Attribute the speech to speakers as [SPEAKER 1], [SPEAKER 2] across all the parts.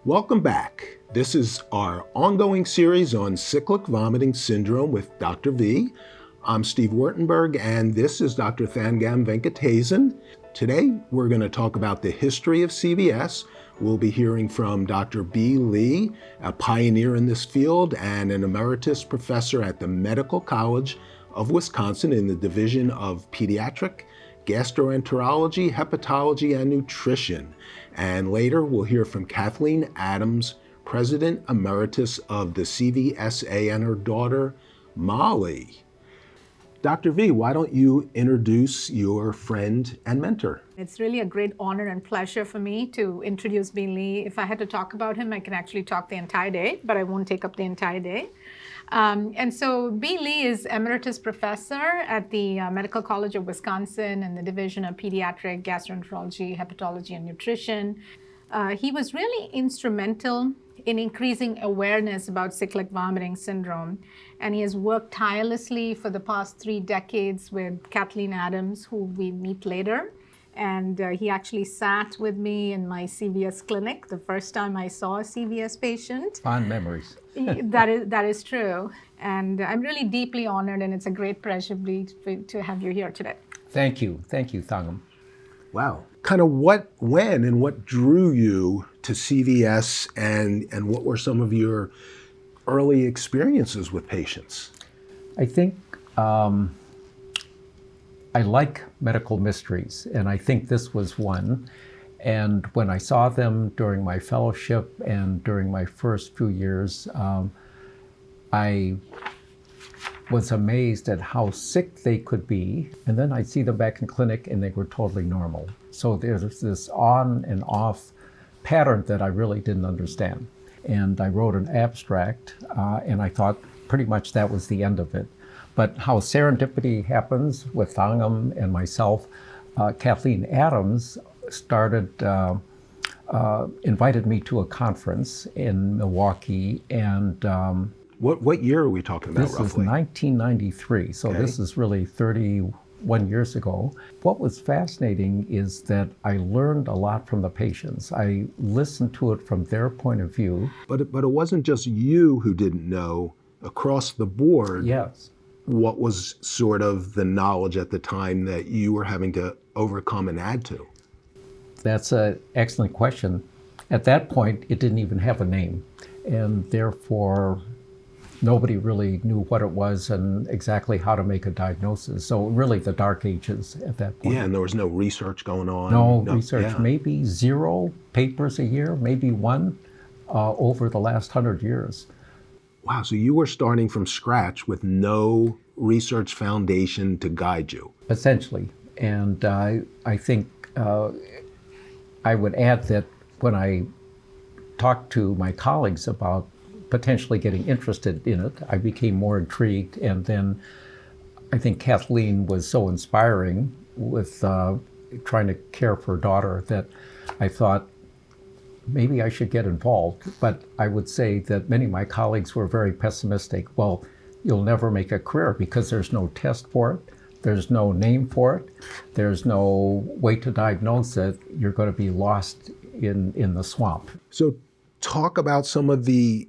[SPEAKER 1] Welcome back. This is our ongoing series on cyclic vomiting syndrome with Dr. V. I'm Steve Wartenberg, and this is Dr. Thangam Venkatesan. Today, we're going to talk about the history of CVS. We'll be hearing from Dr. B. Lee, a pioneer in this field and an emeritus professor at the Medical College of Wisconsin in the Division of Pediatric Gastroenterology, Hepatology and Nutrition. And later, we'll hear from Kathleen Adams, President Emeritus of the CVSA, and her daughter, Molly. Dr. V, why don't you introduce your friend and mentor?
[SPEAKER 2] It's really a great honor and pleasure for me to introduce B. Lee. If I had to talk about him, I can actually talk the entire day, but I won't take up the entire day. And so B. Lee is Emeritus Professor at the Medical College of Wisconsin in the Division of Pediatric Gastroenterology, Hepatology and Nutrition. He was really instrumental in increasing awareness about cyclic vomiting syndrome. And he has worked tirelessly for the past 3 decades with Kathleen Adams, who we meet later. And he actually sat with me in my CVS clinic the first time I saw a CVS patient.
[SPEAKER 3] Fond memories.
[SPEAKER 2] That is true. And I'm really deeply honored, and it's a great pleasure to have you here today.
[SPEAKER 3] Thank you. Thank you, Thangam.
[SPEAKER 1] Wow. Kind of when and what drew you to CVS, and what were some of your early experiences with patients?
[SPEAKER 3] I think I like medical mysteries, and I think this was one. And when I saw them during my fellowship and during my first few years, I was amazed at how sick they could be. And then I'd see them back in clinic and they were totally normal. So there's this on and off pattern that I really didn't understand. And I wrote an abstract, and I thought pretty much that was the end of it. But how serendipity happens with Thangam and myself, Kathleen Adams invited me to a conference in Milwaukee, and
[SPEAKER 1] what year are we talking about,
[SPEAKER 3] this
[SPEAKER 1] roughly?
[SPEAKER 3] This is 1993, so
[SPEAKER 1] Okay.
[SPEAKER 3] This is really 31 years ago. What was fascinating is that I learned a lot from the patients. I listened to it from their point of view.
[SPEAKER 1] But it wasn't just you who didn't know. Across the board,
[SPEAKER 3] Yes.
[SPEAKER 1] what was sort of the knowledge at the time that you were having to overcome and add to?
[SPEAKER 3] That's an excellent question. At that point, it didn't even have a name, and therefore nobody really knew what it was and exactly how to make a diagnosis. So really the dark ages at that point.
[SPEAKER 1] Yeah, and there was no research going on.
[SPEAKER 3] No research,
[SPEAKER 1] yeah.
[SPEAKER 3] Maybe 0 papers a year, maybe 1 over the last 100 years.
[SPEAKER 1] Wow, so you were starting from scratch with no research foundation to guide you.
[SPEAKER 3] Essentially. And I think I would add that when I talked to my colleagues about potentially getting interested in it, I became more intrigued. And then I think Kathleen was so inspiring with trying to care for her daughter that I thought maybe I should get involved. But I would say that many of my colleagues were very pessimistic. Well, you'll never make a career because there's no test for it. There's no name for it. There's no way to diagnose it. You're going to be lost in the swamp.
[SPEAKER 1] So talk about some of the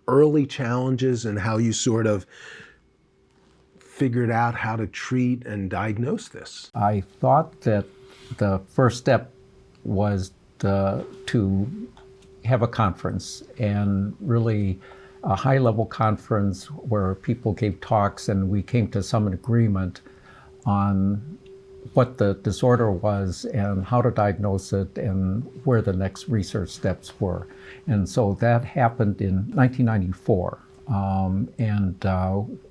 [SPEAKER 1] early challenges and how you sort of figured out how to treat and diagnose this.
[SPEAKER 3] I thought that the first step was to have a conference, and really a high-level conference where people gave talks and we came to some agreement on what the disorder was and how to diagnose it and where the next research steps were. And so that happened in 1994.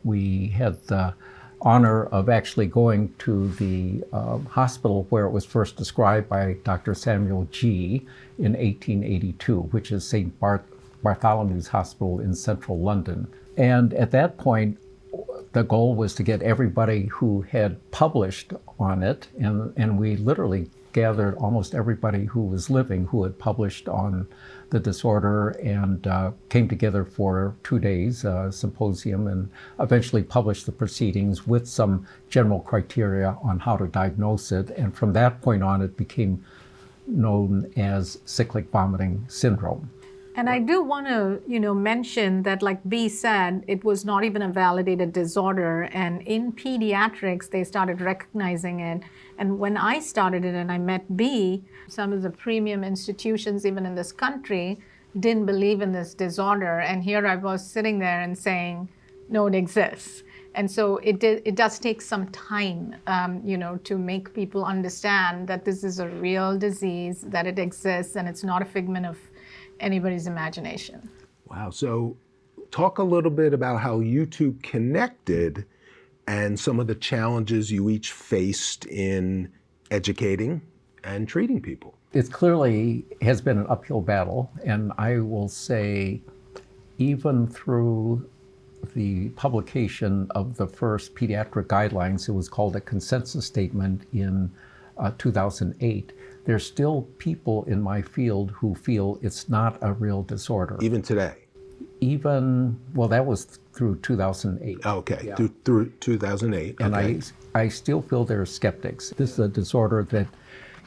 [SPEAKER 3] We had the honor of actually going to the hospital where it was first described by Dr. Samuel G. in 1882, which is St. Bartholomew's Hospital in central London. And at that point, the goal was to get everybody who had published on it, and we literally gathered almost everybody who was living who had published on the disorder, and came together for 2 days, symposium, and eventually published the proceedings with some general criteria on how to diagnose it. And from that point on, it became known as cyclic vomiting syndrome.
[SPEAKER 2] And I do want to, mention that, like B said, it was not even a validated disorder. And in pediatrics, they started recognizing it. And when I started it and I met B, some of the premium institutions, even in this country, didn't believe in this disorder. And here I was sitting there and saying, no, it exists. And so it does take some time, to make people understand that this is a real disease, that it exists, and it's not a figment of anybody's imagination.
[SPEAKER 1] Wow. So talk a little bit about how you two connected and some of the challenges you each faced in educating and treating people.
[SPEAKER 3] It clearly has been an uphill battle, and I will say even through the publication of the first pediatric guidelines, it was called a consensus statement in 2008. There's still people in my field who feel it's not a real disorder.
[SPEAKER 1] Even today?
[SPEAKER 3] Well, that was through 2008.
[SPEAKER 1] Okay,
[SPEAKER 3] yeah.
[SPEAKER 1] through 2008.
[SPEAKER 3] And
[SPEAKER 1] okay.
[SPEAKER 3] I still feel there are skeptics. This is a disorder that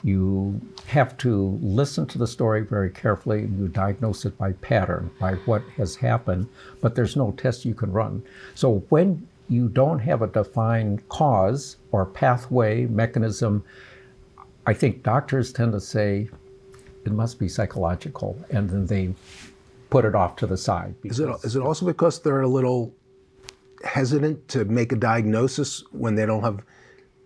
[SPEAKER 3] you have to listen to the story very carefully, and you diagnose it by pattern, by what has happened, but there's no test you can run. So when you don't have a defined cause or pathway mechanism, I think doctors tend to say it must be psychological, and then they put it off to the side.
[SPEAKER 1] Is it also because they're a little hesitant to make a diagnosis when they don't have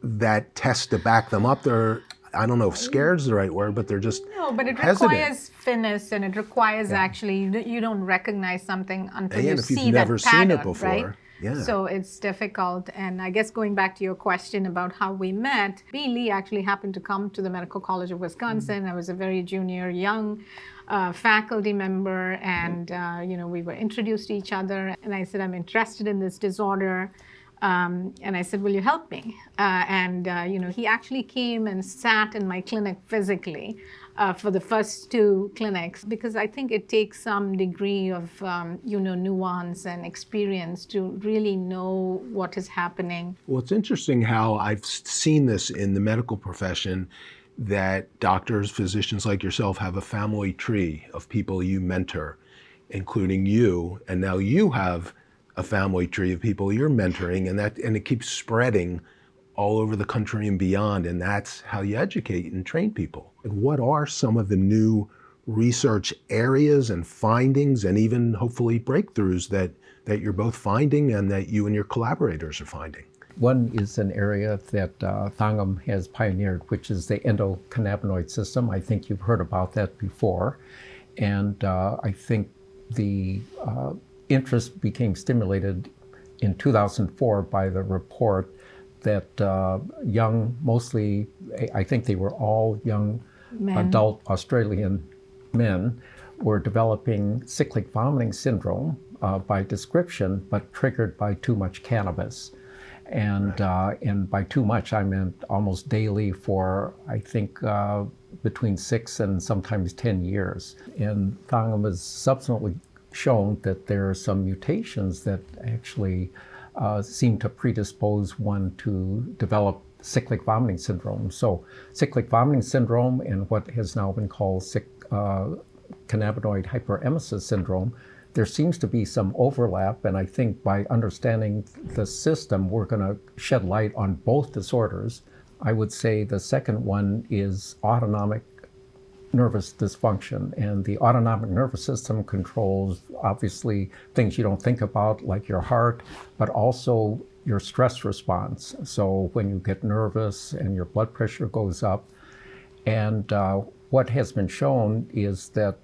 [SPEAKER 1] that test to back them up? They're, I don't know if scared is the right word, but they're just
[SPEAKER 2] No, but it
[SPEAKER 1] hesitant.
[SPEAKER 2] requires finesse, and it requires actually, you don't recognize something until you
[SPEAKER 1] if
[SPEAKER 2] see
[SPEAKER 1] you've
[SPEAKER 2] that
[SPEAKER 1] never
[SPEAKER 2] pattern,
[SPEAKER 1] seen it before.
[SPEAKER 2] right?
[SPEAKER 1] Yeah.
[SPEAKER 2] So it's difficult. And I guess going back to your question about how we met, B. Lee actually happened to come to the Medical College of Wisconsin. I was a very junior, young faculty member, and we were introduced to each other. And I said, I'm interested in this disorder. And I said, will you help me? He actually came and sat in my clinic physically for the first two clinics, because I think it takes some degree of, nuance and experience to really know what is happening.
[SPEAKER 1] Well, it's interesting how I've seen this in the medical profession, that doctors, physicians like yourself have a family tree of people you mentor, including you, and now you have a family tree of people you're mentoring, and it keeps spreading all over the country and beyond, and that's how you educate and train people. What are some of the new research areas and findings, and even hopefully breakthroughs that you're both finding and that you and your collaborators are finding?
[SPEAKER 3] One is an area that Thangam has pioneered, which is the endocannabinoid system. I think you've heard about that before, and I think the interest became stimulated in 2004 by the report that young, mostly, I think they were all young adult Australian men, were developing cyclic vomiting syndrome by description, but triggered by too much cannabis. And by too much, I meant almost daily for, I think, between 6 and sometimes 10 years. And Thangam has subsequently shown that there are some mutations that actually seem to predispose one to develop cyclic vomiting syndrome. So cyclic vomiting syndrome and what has now been called cannabinoid hyperemesis syndrome, there seems to be some overlap, and I think by understanding the system, we're going to shed light on both disorders. I would say the second one is autonomic nervous dysfunction, and the autonomic nervous system controls obviously things you don't think about, like your heart, but also your stress response. So when you get nervous and your blood pressure goes up, and what has been shown is that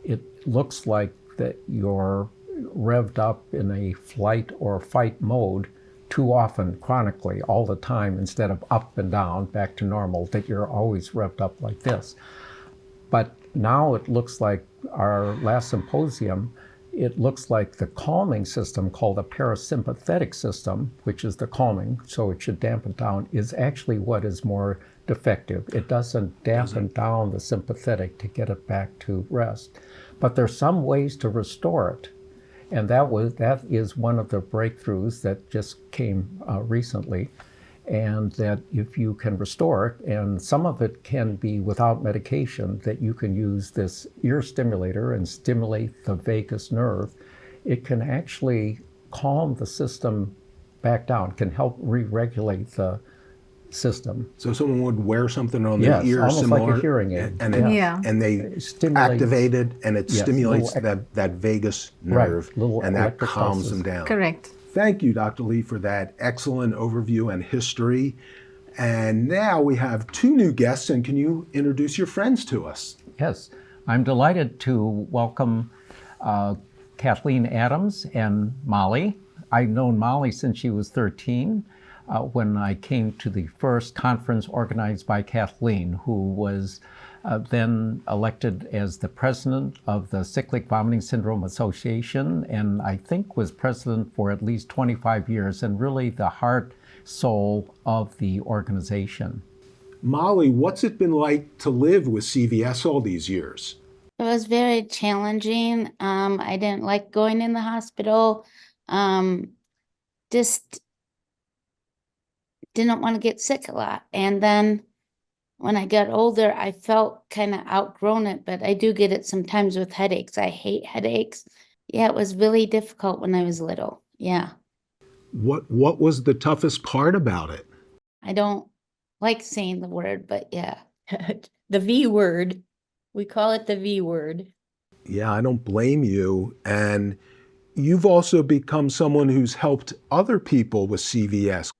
[SPEAKER 3] it looks like that you're revved up in a flight or fight mode too often, chronically, all the time, instead of up and down, back to normal, that you're always revved up like this. But now it looks like our last symposium, it looks like the calming system called the parasympathetic system, which is the calming, so it should dampen down, is actually what is more defective. It doesn't dampen down the sympathetic to get it back to rest. But there's some ways to restore it. And that is one of the breakthroughs that just came recently. and that if you can restore it, and some of it can be without medication, that you can use this ear stimulator and stimulate the vagus nerve, it can actually calm the system back down, can help re-regulate the system.
[SPEAKER 1] So someone would wear something on their
[SPEAKER 3] Yes,
[SPEAKER 1] ear,
[SPEAKER 3] almost
[SPEAKER 1] similar,
[SPEAKER 3] like a hearing aid.
[SPEAKER 1] and they
[SPEAKER 3] It stimulates-
[SPEAKER 1] activate it, and it
[SPEAKER 3] Yes,
[SPEAKER 1] stimulates
[SPEAKER 3] little
[SPEAKER 1] that vagus nerve,
[SPEAKER 3] little
[SPEAKER 1] and that
[SPEAKER 3] electric
[SPEAKER 1] calms
[SPEAKER 3] pulses.
[SPEAKER 1] them down.
[SPEAKER 2] Correct.
[SPEAKER 1] Thank you, Dr. Lee, for that excellent overview and history. And now we have two new guests, and can you introduce your friends to us?
[SPEAKER 3] Yes, I'm delighted to welcome Kathleen Adams and Molly. I've known Molly since she was 13 when I came to the first conference organized by Kathleen, who was then elected as the president of the Cyclic Vomiting Syndrome Association, and I think was president for at least 25 years, and really the heart, soul of the organization.
[SPEAKER 1] Molly, what's it been like to live with CVS all these years?
[SPEAKER 4] It was very challenging. I didn't like going in the hospital. Just didn't want to get sick a lot. And then when I got older, I felt kind of outgrown it, but I do get it sometimes with headaches. I hate headaches. Yeah, it was really difficult when I was little. Yeah.
[SPEAKER 1] What was the toughest part about it?
[SPEAKER 4] I don't like saying the word, but yeah.
[SPEAKER 5] The V word. We call it the V word.
[SPEAKER 1] Yeah, I don't blame you. And you've also become someone who's helped other people with CVS.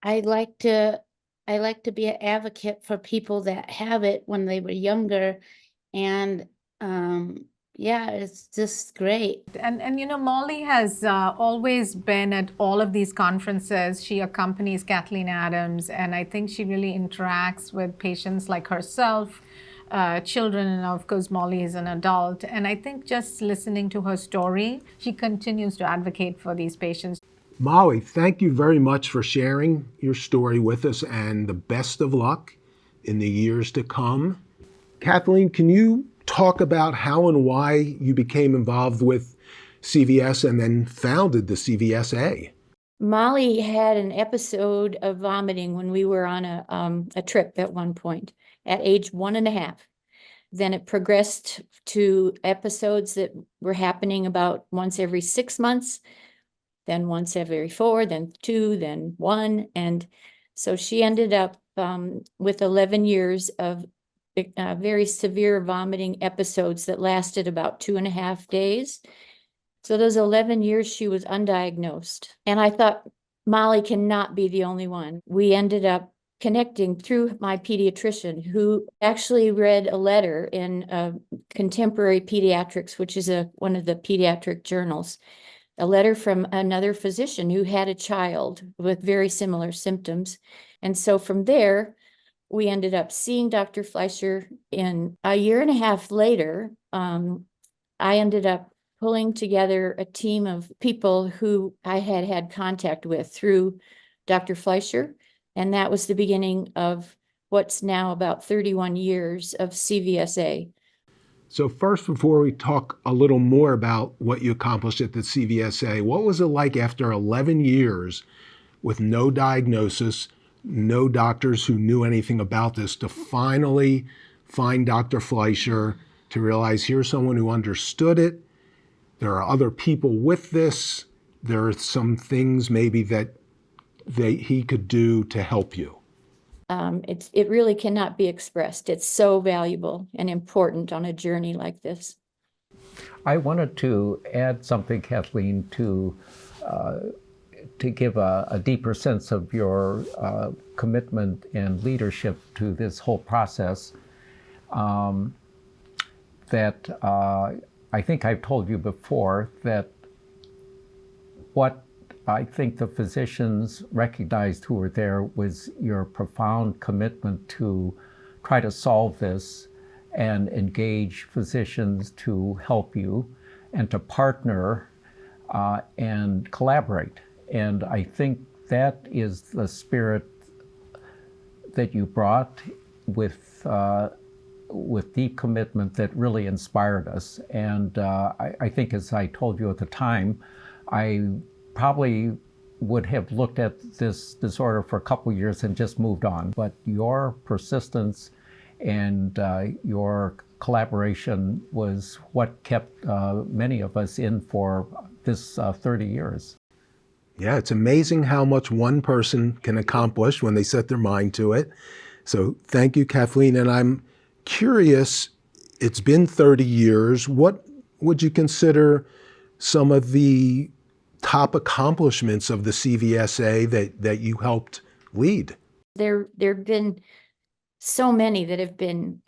[SPEAKER 4] I like to be an advocate for people that have it when they were younger. And yeah, it's just great.
[SPEAKER 2] And Molly has always been at all of these conferences. She accompanies Kathleen Adams, and I think she really interacts with patients like herself, children, and of course Molly is an adult. And I think just listening to her story, she continues to advocate for these patients.
[SPEAKER 1] Molly, thank you very much for sharing your story with us, and the best of luck in the years to come. Kathleen, can you talk about how and why you became involved with CVS and then founded the CVSA?
[SPEAKER 5] Molly had an episode of vomiting when we were on a trip at one point at age 1.5. Then it progressed to episodes that were happening about once every 6 months, then once every 4, then 2, then 1. And so she ended up with 11 years of very severe vomiting episodes that lasted about 2.5 days. So those 11 years she was undiagnosed. And I thought, Molly cannot be the only one. We ended up connecting through my pediatrician, who actually read a letter in Contemporary Pediatrics, which is one of the pediatric journals, a letter from another physician who had a child with very similar symptoms. And so from there, we ended up seeing Dr. Fleischer. In a 1.5 years later, I ended up pulling together a team of people who I had contact with through Dr. Fleischer. And that was the beginning of what's now about 31 years of CVSA.
[SPEAKER 1] So first, before we talk a little more about what you accomplished at the CVSA, what was it like after 11 years with no diagnosis, no doctors who knew anything about this, to finally find Dr. Fleischer, to realize here's someone who understood it, there are other people with this, there are some things maybe that he could do to help you?
[SPEAKER 5] It really cannot be expressed. It's so valuable and important on a journey like this.
[SPEAKER 3] I wanted to add something, Kathleen, to give a deeper sense of your commitment and leadership to this whole process. That I think I've told you before that what I think the physicians recognized who were there was your profound commitment to try to solve this and engage physicians to help you and to partner and collaborate. And I think that is the spirit that you brought with deep commitment that really inspired us. And I think, as I told you at the time, I probably would have looked at this disorder for a couple years and just moved on. But your persistence and your collaboration was what kept many of us in for this 30 years.
[SPEAKER 1] Yeah, it's amazing how much one person can accomplish when they set their mind to it. So thank you, Kathleen. And I'm curious, it's been 30 years. What would you consider some of the top accomplishments of the CVSA that you helped lead?
[SPEAKER 5] There have been so many that have been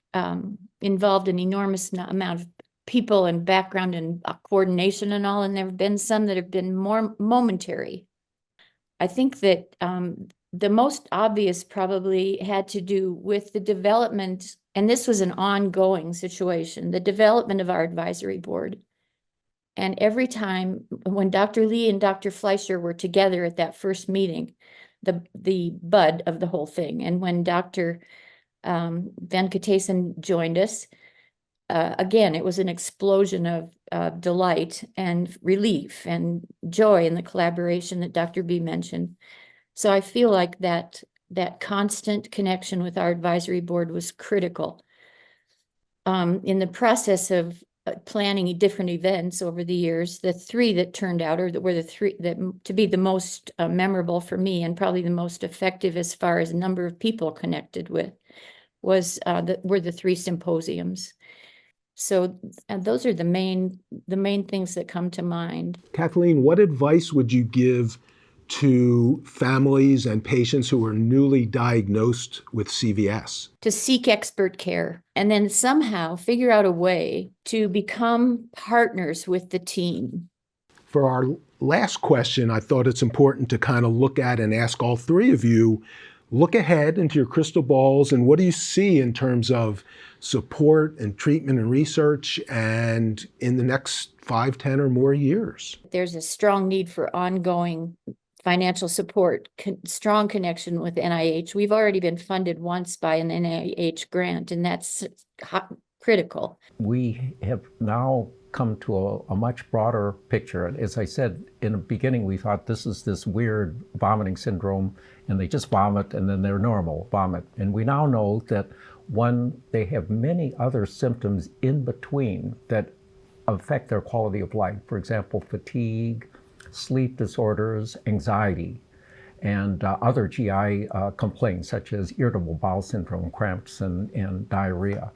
[SPEAKER 5] involved in enormous amount of people and background and coordination and all, and there have been some that have been more momentary. I think that the most obvious probably had to do with the development, and this was an ongoing situation, the development of our advisory board. And every time when Dr. Lee and Dr. Fleischer were together at that first meeting, the bud of the whole thing, and when Dr. Venkatesan joined us, again, it was an explosion of delight and relief and joy in the collaboration that Dr. B mentioned. So I feel like that constant connection with our advisory board was critical. In the process of planning different events over the years, the three that turned out, or that were the three that to be the most memorable for me and probably the most effective as far as number of people connected with, were the three symposiums. So those are the main things that come to mind.
[SPEAKER 1] Kathleen, what advice would you give to families and patients who are newly diagnosed with CVS?
[SPEAKER 5] To seek expert care and then somehow figure out a way to become partners with the team.
[SPEAKER 1] For our last question, I thought it's important to kind of look at and ask all three of you, look ahead into your crystal balls and what do you see in terms of support and treatment and research and in the next 5, 10 or more years?
[SPEAKER 5] There's a strong need for ongoing financial support, strong connection with NIH. We've already been funded once by an NIH grant, and that's critical.
[SPEAKER 3] We have now come to a much broader picture. As I said in the beginning, we thought this is this weird vomiting syndrome, and they just vomit and then they're normal vomit. And we now know that they have many other symptoms in between that affect their quality of life. For example, fatigue, sleep disorders, anxiety, and other GI complaints such as irritable bowel syndrome, cramps, and diarrhea.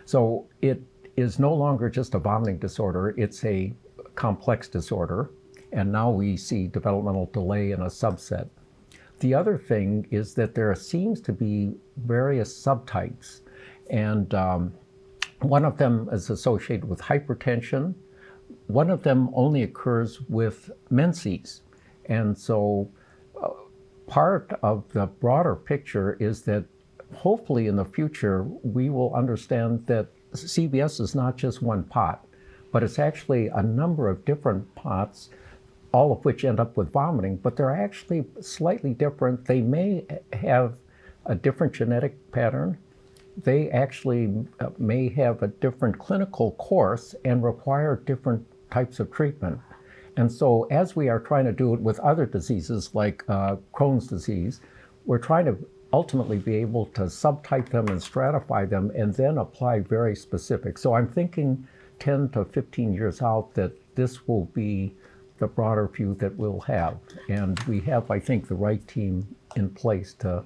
[SPEAKER 3] So it is no longer just a vomiting disorder, it's a complex disorder, and now we see developmental delay in a subset. The other thing is that there seems to be various subtypes, and one of them is associated with hypertension. One of them only occurs with menses. And so part of the broader picture is that hopefully in the future, we will understand that CVS is not just one pot, but it's actually a number of different pots, all of which end up with vomiting, but they're actually slightly different. They may have a different genetic pattern. They actually may have a different clinical course and require different types of treatment. And so as we are trying to do it with other diseases like Crohn's disease, we're trying to ultimately be able to subtype them and stratify them and then apply very specific. So I'm thinking 10 to 15 years out that this will be the broader view that we'll have. And we have, I think, the right team in place to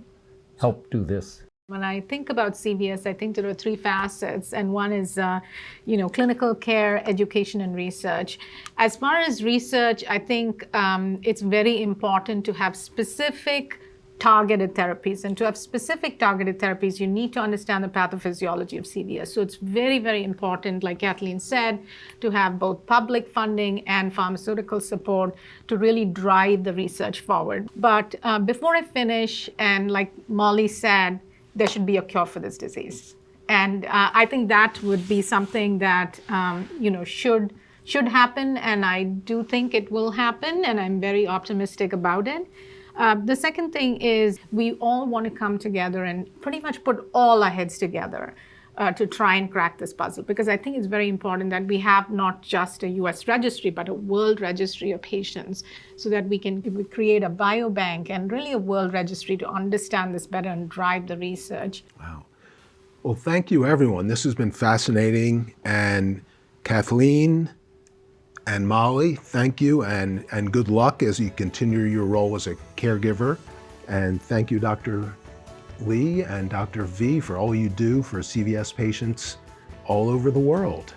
[SPEAKER 3] help do this.
[SPEAKER 2] When I think about CVS, I think there are three facets, and one is, clinical care, education, and research. As far as research, I think it's very important to have specific targeted therapies. And to have specific targeted therapies, you need to understand the pathophysiology of CVS. So it's very, very important, like Kathleen said, to have both public funding and pharmaceutical support to really drive the research forward. But before I finish, and like Molly said, there should be a cure for this disease. And I think that would be something that should happen, and I do think it will happen, and I'm very optimistic about it. The second thing is we all want to come together and pretty much put all our heads together. to try and crack this puzzle, because I think it's very important that we have not just a US registry, but a world registry of patients, so that we can create a biobank and really a world registry to understand this better and drive the research.
[SPEAKER 1] Wow. Well, thank you, everyone. This has been fascinating. And Kathleen and Molly, thank you, and good luck as you continue your role as a caregiver. And thank you, Dr. Lee and Dr. V, for all you do for CVS patients all over the world.